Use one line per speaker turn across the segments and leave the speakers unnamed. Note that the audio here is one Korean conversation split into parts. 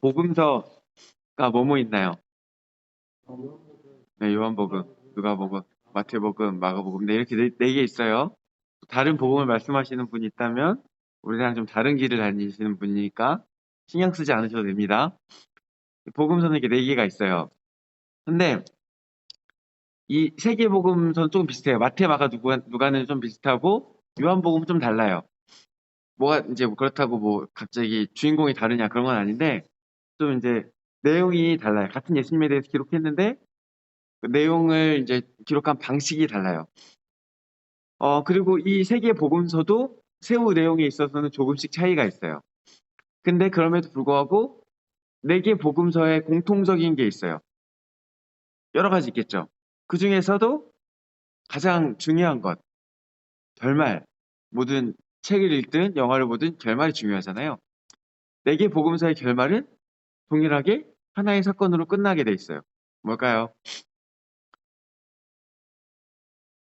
복음서가 뭐뭐 있나요? 네, 요한복음, 누가복음, 마태복음, 마가복음, 네, 이렇게 네 개 있어요. 다른 복음을 말씀하시는 분이 있다면 우리랑 좀 다른 길을 다니시는 분이니까 신경 쓰지 않으셔도 됩니다. 복음서는 이렇게 네 개가 있어요. 근데 이 세 개 복음서는 조금 비슷해요. 마태, 마가, 누가는 좀 비슷하고 요한복음은 좀 달라요. 뭐가 이제 뭐 그렇다고 뭐 갑자기 주인공이 다르냐 그런 건 아닌데 좀 이제 내용이 달라요. 같은 예수님에 대해서 기록했는데 그 내용을 이제 기록한 방식이 달라요. 그리고 이 세 개 복음서도 세후 내용에 있어서는 조금씩 차이가 있어요. 근데 그럼에도 불구하고 네 개 복음서에 공통적인 게 있어요. 여러 가지 있겠죠. 그 중에서도 가장 중요한 것, 결말. 모든 책을 읽든 영화를 보든 결말이 중요하잖아요. 네 개 복음서의 결말은 동일하게 하나의 사건으로 끝나게 돼 있어요. 뭘까요?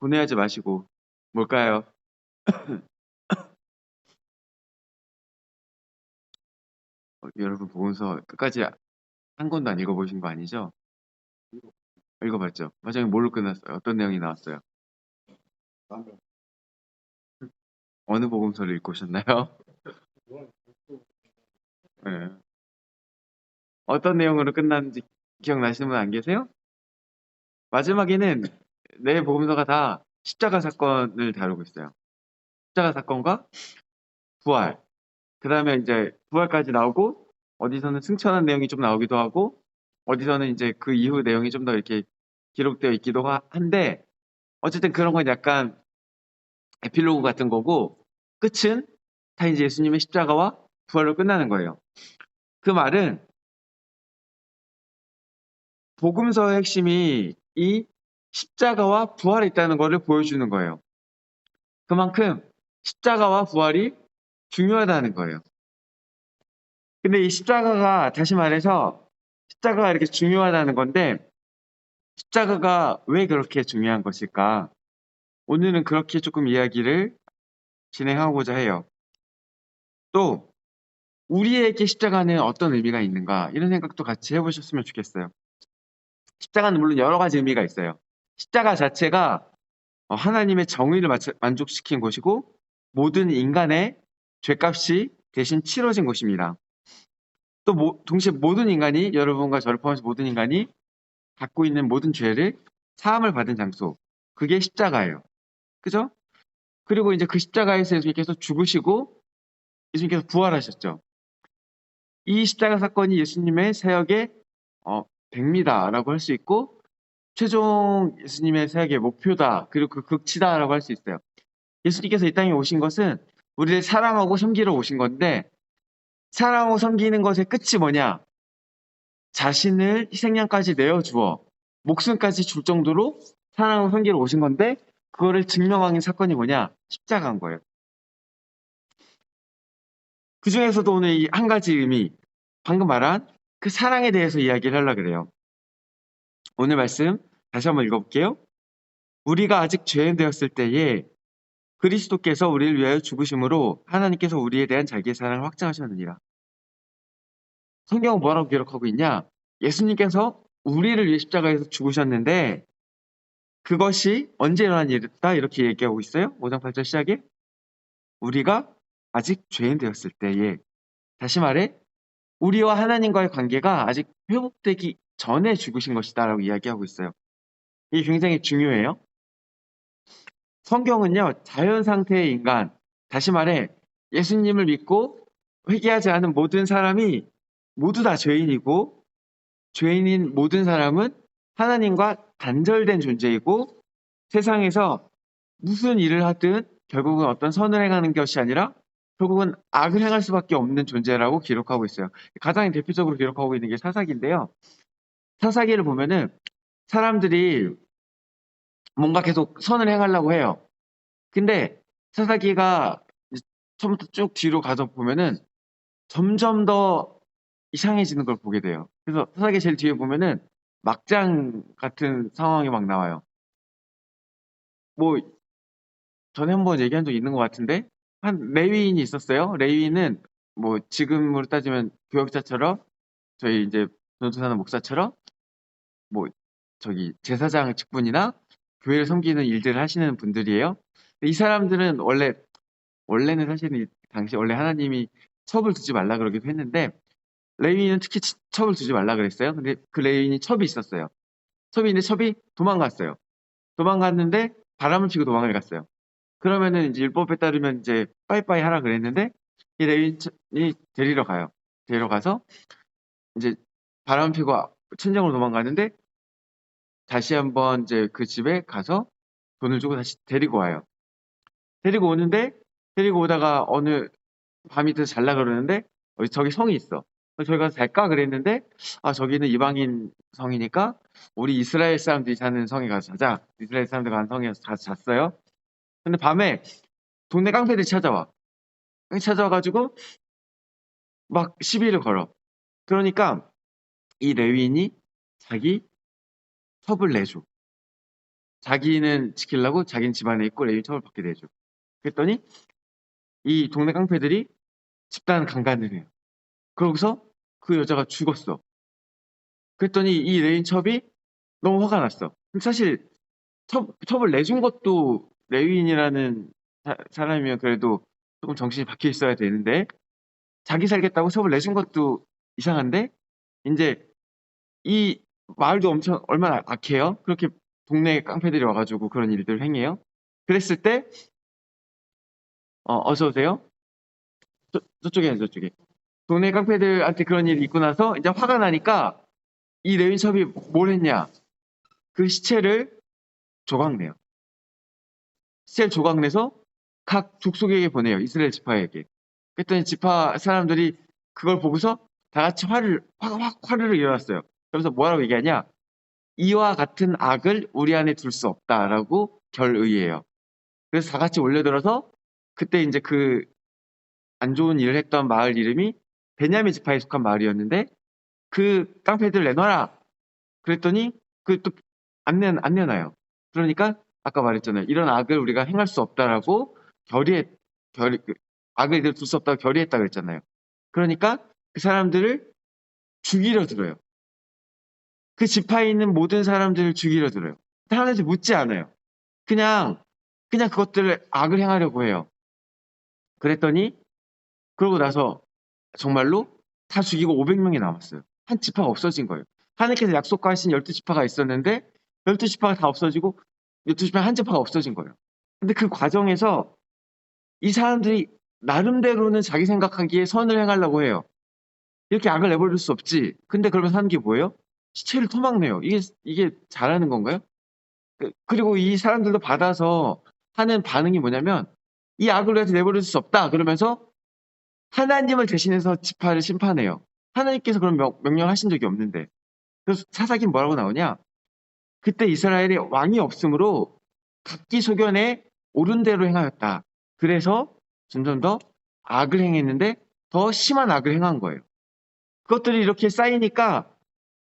분해하지 마시고. 뭘까요? 여러분 복음서 끝까지 한 권도 안 읽어보신 거 아니죠? 읽어봤죠? 마지막에 뭘로 끝났어요? 어떤 내용이 나왔어요? 어느 복음서를 읽고 오셨나요? 네. 어떤 내용으로 끝났는지 기억나시는 분 안 계세요? 마지막에는 네 복음서가 다 십자가 사건을 다루고 있어요. 십자가 사건과 부활. 그 다음에 이제 부활까지 나오고 어디서는 승천한 내용이 좀 나오기도 하고 어디서는 이제 그 이후 내용이 좀 더 이렇게 기록되어 있기도 한데 어쨌든 그런 건 약간 에필로그 같은 거고 끝은 다 이제 예수님의 십자가와 부활로 끝나는 거예요. 그 말은 복음서의 핵심이 이 십자가와 부활이 있다는 것을 보여주는 거예요. 그만큼 십자가와 부활이 중요하다는 거예요. 근데 이 십자가가 다시 말해서 십자가가 이렇게 중요하다는 건데 십자가가 왜 그렇게 중요한 것일까? 오늘은 그렇게 조금 이야기를 진행하고자 해요. 또 우리에게 십자가는 어떤 의미가 있는가? 이런 생각도 같이 해보셨으면 좋겠어요. 십자가는 물론 여러 가지 의미가 있어요. 십자가 자체가 하나님의 정의를 만족시킨 곳이고 모든 인간의 죄값이 대신 치러진 곳입니다. 또 동시에 모든 인간이 여러분과 저를 포함해서 모든 인간이 갖고 있는 모든 죄를 사함을 받은 장소. 그게 십자가예요. 그죠? 그리고 이제 그 십자가에서 예수님께서 죽으시고 예수님께서 부활하셨죠. 이 십자가 사건이 예수님의 사역의 백미다라고 할 수 있고 최종 예수님의 사역의 목표다. 그리고 그 극치다라고 할 수 있어요. 예수님께서 이 땅에 오신 것은 우리를 사랑하고 섬기러 오신 건데 사랑하고 섬기는 것의 끝이 뭐냐? 자신을 희생양까지 내어주어 목숨까지 줄 정도로 사랑하고 섬기러 오신 건데 그거를 증명하는 사건이 뭐냐? 십자가인 거예요. 그 중에서도 오늘 이 한 가지 의미, 방금 말한 그 사랑에 대해서 이야기를 하려고 그래요. 오늘 말씀 다시 한번 읽어볼게요. 우리가 아직 죄인 되었을 때에 그리스도께서 우리를 위하여 죽으심으로 하나님께서 우리에 대한 자기의 사랑을 확증하셨느니라. 성경은 뭐라고 기록하고 있냐? 예수님께서 우리를 위해 십자가에서 죽으셨는데 그것이 언제 일어난 일이다? 이렇게 얘기하고 있어요. 5장 8절 시작에 우리가 아직 죄인 되었을 때에 다시 말해 우리와 하나님과의 관계가 아직 회복되기 전에 죽으신 것이다 라고 이야기하고 있어요. 이게 굉장히 중요해요. 성경은요, 자연 상태의 인간, 다시 말해 예수님을 믿고 회개하지 않은 모든 사람이 모두 다 죄인이고 죄인인 모든 사람은 하나님과 단절된 존재이고 세상에서 무슨 일을 하든 결국은 어떤 선을 행하는 것이 아니라 결국은 악을 행할 수밖에 없는 존재라고 기록하고 있어요. 가장 대표적으로 기록하고 있는 게 사사기인데요. 사사기를 보면은 사람들이 뭔가 계속 선을 행하려고 해요. 근데 사사기가 처음부터 쭉 뒤로 가서 보면은 점점 더 이상해지는 걸 보게 돼요. 그래서 사사기 제일 뒤에 보면은 막장 같은 상황이 막 나와요. 뭐 전에 한번 얘기한 적 있는 것 같은데 한 레위인이 있었어요. 레위인은 뭐 지금으로 따지면 교역자처럼 저희 이제 전도사나 목사처럼 뭐 저기 제사장 직분이나 교회를 섬기는 일들을 하시는 분들이에요. 이 사람들은 원래는 사실은 이 당시 원래 하나님이 첩을 두지 말라 그러기도 했는데 레위인은 특히 첩을 두지 말라 그랬어요. 근데 그 레위인이 첩이 있었어요. 첩이 있는데 첩이 도망갔어요. 도망갔는데 바람을 피고 도망을 갔어요. 그러면은 이제 율법에 따르면 이제 빠이빠이 하라 그랬는데 이 레위인이 데리러 가요. 데리러 가서 이제 바람 피고 천정으로 도망가는데 다시 한번 이제 그 집에 가서 돈을 주고 다시 데리고 와요. 데리고 오는데 데리고 오다가 어느 밤이 돼서 잘라 그러는데 저기 성이 있어. 그래서 저희 가서 잘까 그랬는데 아 저기는 이방인 성이니까 우리 이스라엘 사람들이 사는 성에 가서 자자. 이스라엘 사람들 가는 성에 가서 잤어요. 근데 밤에 동네 깡패들이 찾아와. 찾아와가지고 막 시비를 걸어. 그러니까 이 레위인이 자기 첩을 내줘. 자기는 지키려고 자기는 집안에 있고 레위인 첩을 받게 내줘. 그랬더니 이 동네 깡패들이 집단 강간을 해요. 그러고서 그 여자가 죽었어. 그랬더니 이 레인 첩이 너무 화가 났어. 사실 첩을 내준 것도 레위인이라는 사람이면 그래도 조금 정신이 박혀 있어야 되는데 자기 살겠다고 첩을 내준 것도 이상한데 이제 이 마을도 엄청 얼마나 악해요. 그렇게 동네 깡패들이 와가지고 그런 일들을 행해요. 그랬을 때 어서 오세요. 저쪽에 저쪽에 동네 깡패들한테 그런 일이 있고 나서 이제 화가 나니까 이 레윈첩이 뭘 했냐? 그 시체를 조각내요. 시체를 조각내서 각 족속에게 보내요. 이스라엘 지파에게. 그랬더니 지파 사람들이 그걸 보고서 다 같이 화를 일어났어요. 그러면서 뭐라고 얘기하냐? 이와 같은 악을 우리 안에 둘 수 없다라고 결의해요. 그래서 다 같이 올려들어서 그때 이제 그 안 좋은 일을 했던 마을 이름이 베냐민 지파에 속한 마을이었는데 그 깡패들 내놔라. 그랬더니 그 또 안 내놔요. 그러니까 아까 말했잖아요. 이런 악을 우리가 행할 수 없다라고 그 악을 둘 수 없다고 결의했다 그랬잖아요. 그러니까 그 사람들을 죽이려 들어요. 그 지파에 있는 모든 사람들을 죽이려 들어요. 하나님한테 묻지 않아요. 그냥 그것들을 악을 행하려고 해요. 그랬더니 그러고 나서 정말로 다 죽이고 500명이 남았어요. 한 지파가 없어진 거예요. 하나님께서 약속하신 12지파가 있었는데 12지파가 다 없어지고 12지파 한 지파가 없어진 거예요. 근데 그 과정에서 이 사람들이 나름대로는 자기 생각하기에 선을 행하려고 해요. 이렇게 악을 내버릴 수 없지. 근데 그러면서 하는 게 뭐예요? 시체를 토막내요. 이게 잘하는 건가요? 그리고 이 사람들도 받아서 하는 반응이 뭐냐면 이 악을 우리한테 내버릴 수 없다. 그러면서 하나님을 대신해서 지파를 심판해요. 하나님께서 그런 명령하신 적이 없는데. 그래서 사사기 뭐라고 나오냐? 그때 이스라엘에 왕이 없으므로 각기 소견에 옳은 대로 행하였다. 그래서 점점 더 악을 행했는데 더 심한 악을 행한 거예요. 그것들이 이렇게 쌓이니까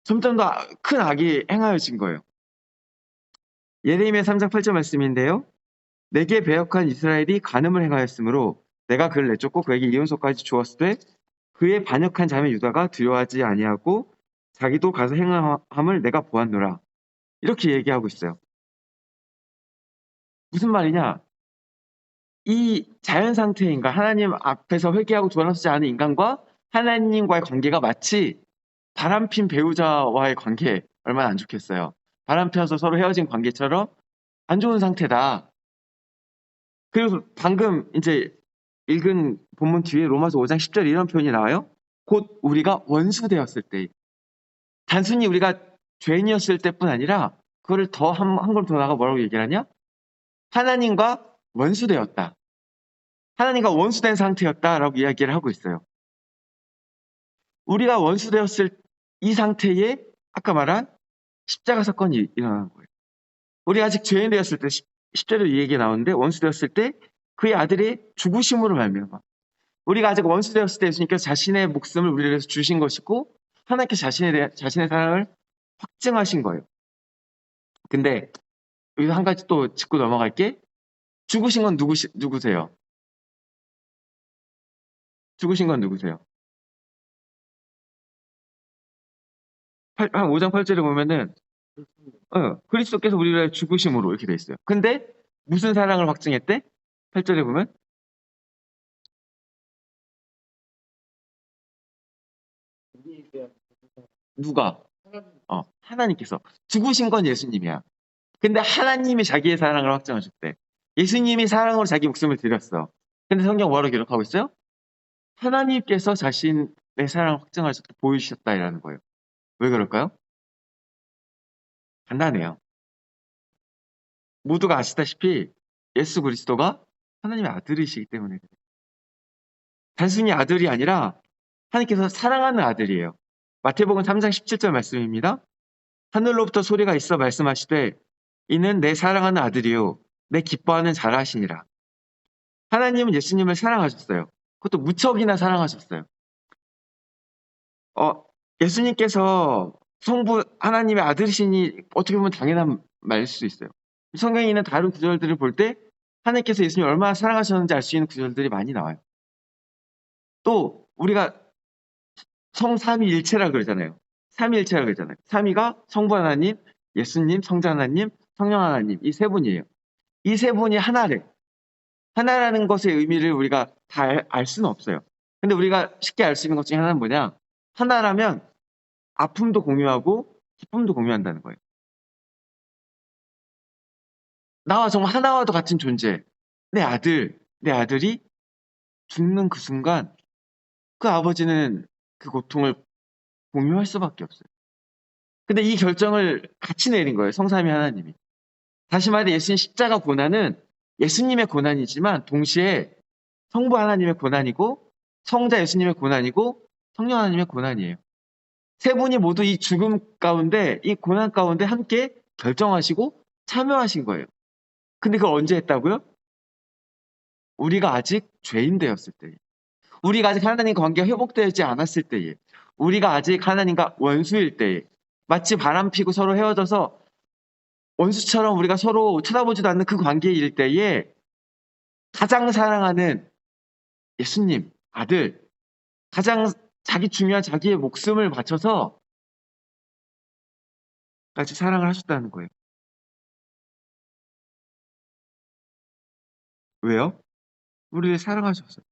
점점 더 큰 악이 행하여진 거예요. 예레미야 3장 8절 말씀인데요. 내게 배역한 이스라엘이 간음을 행하였으므로 내가 그를 내쫓고 그에게 이혼소까지 주었을 때 그의 반역한 자매 유다가 두려워하지 아니하고 자기도 가서 행함을 내가 보았노라. 이렇게 얘기하고 있어요. 무슨 말이냐? 이 자연 상태인가 하나님 앞에서 회개하고 돌아서지 않은 인간과 하나님과의 관계가 마치 바람핀 배우자와의 관계 얼마나 안 좋겠어요. 바람펴서 서로 헤어진 관계처럼 안 좋은 상태다. 그리고 방금 이제 읽은 본문 뒤에 로마서 5장 10절 이런 표현이 나와요. 곧 우리가 원수되었을 때 단순히 우리가 죄인이었을 때뿐 아니라 그거를 더 한 걸 더 나가 뭐라고 얘기를 하냐? 하나님과 원수되었다. 하나님과 원수된 상태였다라고 이야기를 하고 있어요. 우리가 원수되었을 이 상태에 아까 말한 십자가 사건이 일어나는 거예요. 우리가 아직 죄인 되었을 때 10절에 이 얘기가 나오는데 원수되었을 때 그의 아들의 죽으심으로 말미암아 우리가 아직 원수되었을 때 예수님께서 자신의 목숨을 우리를 위해서 주신 것이고 하나님께서 자신의 사랑을 확증하신 거예요. 근데 여기서 한 가지 또 짚고 넘어갈게. 죽으신 건 누구세요? 죽으신 건 누구세요? 한 5장 8절에 보면은 그리스도께서 우리를 죽으심으로 이렇게 돼 있어요. 근데 무슨 사랑을 확증했대? 8절에 보면 누가? 하나님께서 죽으신 건 예수님이야. 근데 하나님이 자기의 사랑을 확증하셨대. 예수님이 사랑으로 자기 목숨을 드렸어. 근데 성경 뭐라고 기록하고 있어요? 하나님께서 자신의 사랑을 확증하셨다, 보여주셨다라는 거예요. 왜 그럴까요? 간단해요. 모두가 아시다시피 예수 그리스도가 하나님의 아들이시기 때문에 그래요. 단순히 아들이 아니라 하나님께서 사랑하는 아들이에요. 마태복음 3장 17절 말씀입니다. 하늘로부터 소리가 있어 말씀하시되 이는 내 사랑하는 아들이요 내 기뻐하는 자라시니라. 하나님은 예수님을 사랑하셨어요. 그것도 무척이나 사랑하셨어요. 예수님께서 성부 하나님의 아들이시니 어떻게 보면 당연한 말일 수 있어요. 성경에 있는 다른 구절들을 볼 때 하나님께서 예수님을 얼마나 사랑하셨는지 알 수 있는 구절들이 많이 나와요. 또 우리가 성삼위일체라 그러잖아요. 삼위일체라 그러잖아요. 삼위가 성부 하나님, 예수님, 성자 하나님, 성령 하나님 이 세 분이에요. 이 세 분이 하나래. 하나라는 것의 의미를 우리가 다 알 수는 없어요. 근데 우리가 쉽게 알 수 있는 것 중에 하나는 뭐냐? 하나라면 아픔도 공유하고 기쁨도 공유한다는 거예요. 나와 정말 하나와도 같은 존재. 내 아들이 죽는 그 순간 그 아버지는 그 고통을 공유할 수밖에 없어요. 근데 이 결정을 같이 내린 거예요. 성삼위 하나님이. 다시 말해 예수님 십자가 고난은 예수님의 고난이지만 동시에 성부 하나님의 고난이고 성자 예수님의 고난이고 성령 하나님의 고난이에요. 세 분이 모두 이 죽음 가운데 이 고난 가운데 함께 결정하시고 참여하신 거예요. 근데 그걸 언제 했다고요? 우리가 아직 죄인 되었을 때에. 우리가 아직 하나님과 관계가 회복되지 않았을 때에. 우리가 아직 하나님과 원수일 때에. 마치 바람 피고 서로 헤어져서 원수처럼 우리가 서로 쳐다보지도 않는 그 관계일 때에 가장 사랑하는 예수님, 아들, 가장 자기 중요한 자기의 목숨을 바쳐서 같이 사랑을 하셨다는 거예요. 왜요? 우리를 사랑하셨어요.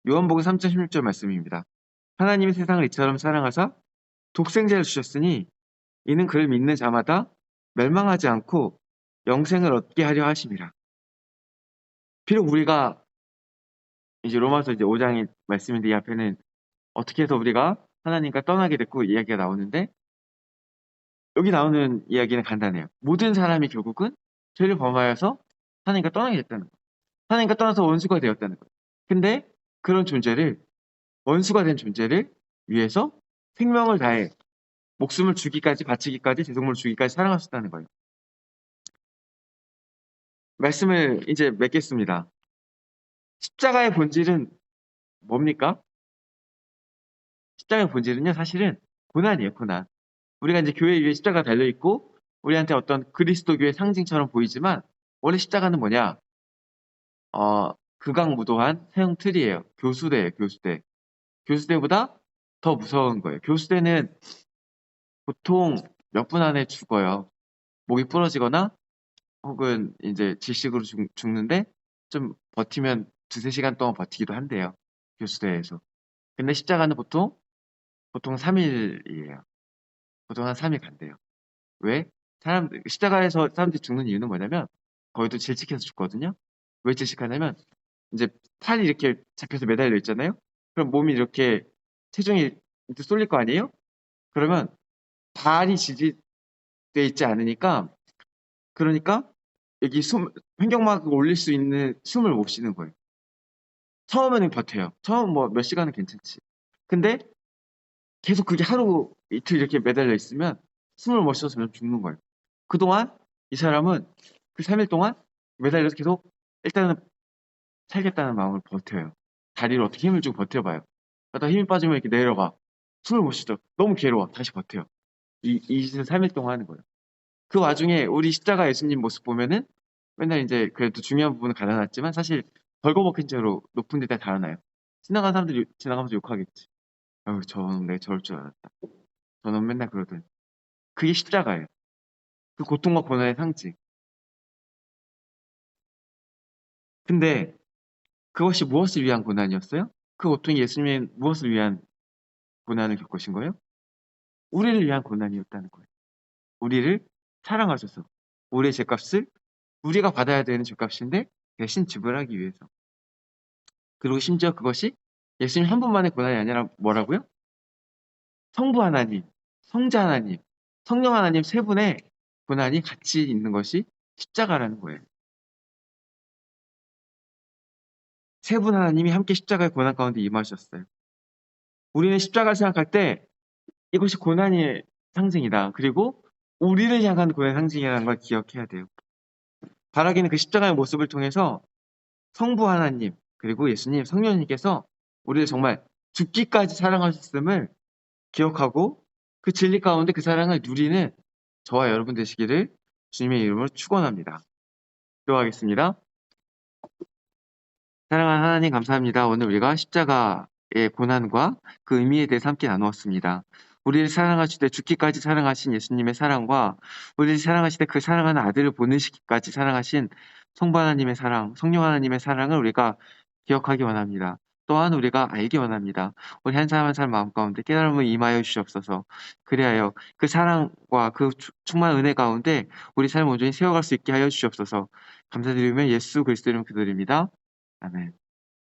요한복음 3장 16절 말씀입니다. 하나님이 세상을 이처럼 사랑하사 독생자를 주셨으니 이는 그를 믿는 자마다 멸망하지 않고 영생을 얻게 하려 하심이라. 비록 우리가 이제 로마서 이제 5장의 말씀인데 이 앞에는 어떻게 해서 우리가 하나님과 떠나게 됐고 이야기가 나오는데 여기 나오는 이야기는 간단해요. 모든 사람이 결국은 죄를 범하여서 하나님과 떠나게 됐다는 거예요. 하나님과 떠나서 원수가 되었다는 거예요. 근데 그런 존재를 원수가 된 존재를 위해서 생명을 다해 목숨을 주기까지 바치기까지 제 동물을 주기까지 사랑하셨다는 거예요. 말씀을 이제 맺겠습니다. 십자가의 본질은 뭡니까? 십자가의 본질은요, 사실은 고난이에요, 고난. 우리가 이제 교회 위에 십자가 달려있고, 우리한테 어떤 그리스도교의 상징처럼 보이지만, 원래 십자가는 뭐냐? 극악무도한 사형 틀이에요. 교수대예요, 교수대. 교수대보다 더 무서운 거예요. 교수대는 보통 몇 분 안에 죽어요. 목이 부러지거나, 혹은 이제 질식으로 죽는데, 좀 버티면 두세 시간 동안 버티기도 한대요. 교수대에서. 근데 십자가는 보통 3일이에요. 보통 한 3일 간대요. 왜? 십자가에서 사람들이 죽는 이유는 뭐냐면, 거기도 질식해서 죽거든요? 왜 질식하냐면, 이제 팔이 이렇게 잡혀서 매달려 있잖아요? 그럼 몸이 이렇게, 체중이 이렇게 쏠릴 거 아니에요? 그러면 발이 지지돼 있지 않으니까, 그러니까 여기 횡격막을 올릴 수 있는 숨을 못 쉬는 거예요. 처음에는 버텨요. 처음 뭐 몇 시간은 괜찮지. 근데 계속 그게 하루 이틀 이렇게 매달려 있으면 숨을 못 쉬어서 죽는 거예요. 그동안 이 사람은 그 3일 동안 매달려서 계속 일단은 살겠다는 마음을 버텨요. 다리를 어떻게 힘을 주고 버텨봐요. 그러다 힘이 빠지면 이렇게 내려가. 숨을 못 쉬죠. 너무 괴로워. 다시 버텨요. 이 짓을 3일 동안 하는 거예요. 그 와중에 우리 십자가 예수님 모습 보면은 맨날 이제 그래도 중요한 부분은 가려놨지만 사실 벌거벗은 채로 높은 데다 달아나요. 지나가는 사람들이 지나가면서 욕하겠지. 아유, 저놈 내가 저럴 줄 알았다. 저놈 맨날 그러더니. 그게 십자가예요. 그 고통과 고난의 상징. 근데 그것이 무엇을 위한 고난이었어요? 그 고통이 예수님의 무엇을 위한 고난을 겪으신 거예요? 우리를 위한 고난이었다는 거예요. 우리를 사랑하셔서 우리의 죄값을 우리가 받아야 되는 죄값인데 대신 지불하기 위해서. 그리고 심지어 그것이 예수님 한 분만의 고난이 아니라 뭐라고요? 성부 하나님, 성자 하나님, 성령 하나님 세 분의 고난이 같이 있는 것이 십자가라는 거예요. 세 분 하나님이 함께 십자가의 고난 가운데 임하셨어요. 우리는 십자가를 생각할 때 이것이 고난의 상징이다. 그리고 우리를 향한 고난의 상징이라는 걸 기억해야 돼요. 바라기는 그 십자가의 모습을 통해서 성부 하나님, 그리고 예수님, 성령님께서 우리를 정말 죽기까지 사랑하셨음을 기억하고 그 진리 가운데 그 사랑을 누리는 저와 여러분 되시기를 주님의 이름으로 축원합니다. 기도하겠습니다. 사랑하는 하나님 감사합니다. 오늘 우리가 십자가의 고난과 그 의미에 대해서 함께 나누었습니다. 우리를 사랑하시되 죽기까지 사랑하신 예수님의 사랑과 우리를 사랑하시되 그 사랑하는 아들을 보내시기까지 사랑하신 성부 하나님의 사랑, 성령 하나님의 사랑을 우리가 기억하기 원합니다. 또한 우리가 알기 원합니다. 우리 한 사람 한 사람 마음 가운데 깨달음을 임하여 주시옵소서. 그리하여 그 사랑과 그 충만한 은혜 가운데 우리 삶을 온전히 세워갈 수 있게 하여 주시옵소서. 감사드리며 예수 그리스도 이름으로 기도드립니다. 아멘.